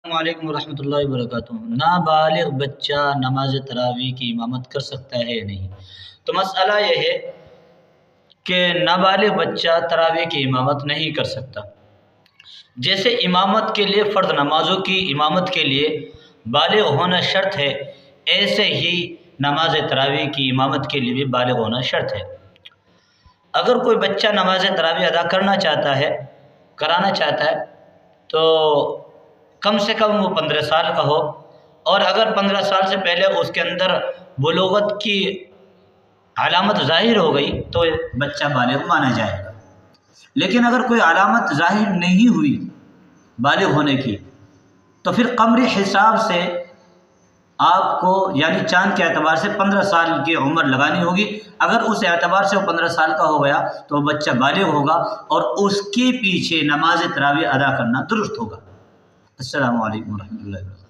السلام علیکم ورحمۃ اللہ وبرکاتہ۔ نابالغ بچہ نماز تراویح کی امامت کر سکتا ہے یا نہیں؟ تو مسئلہ یہ ہے کہ نابالغ بچہ تراویح کی امامت نہیں کر سکتا۔ جیسے امامت کے لیے فرض نمازوں کی امامت کے لیے بالغ ہونا شرط ہے، ایسے ہی نماز تراویح کی امامت کے لیے بھی بالغ ہونا شرط ہے۔ اگر کوئی بچہ نماز تراویح ادا کرانا چاہتا ہے تو کم سے کم وہ 15 سال کا ہو، اور اگر 15 سال سے پہلے اس کے اندر بلوغت کی علامت ظاہر ہو گئی تو بچہ بالغ مانا جائے گا۔ لیکن اگر کوئی علامت ظاہر نہیں ہوئی بالغ ہونے کی تو پھر قمری حساب سے آپ کو یعنی چاند کے اعتبار سے 15 سال کی عمر لگانی ہوگی۔ اگر اس اعتبار سے وہ 15 سال کا ہو گیا تو وہ بچہ بالغ ہوگا اور اس کے پیچھے نماز تراویح ادا کرنا درست ہوگا۔ السلام علیکم ورحمۃ اللہ وبرکاتہ۔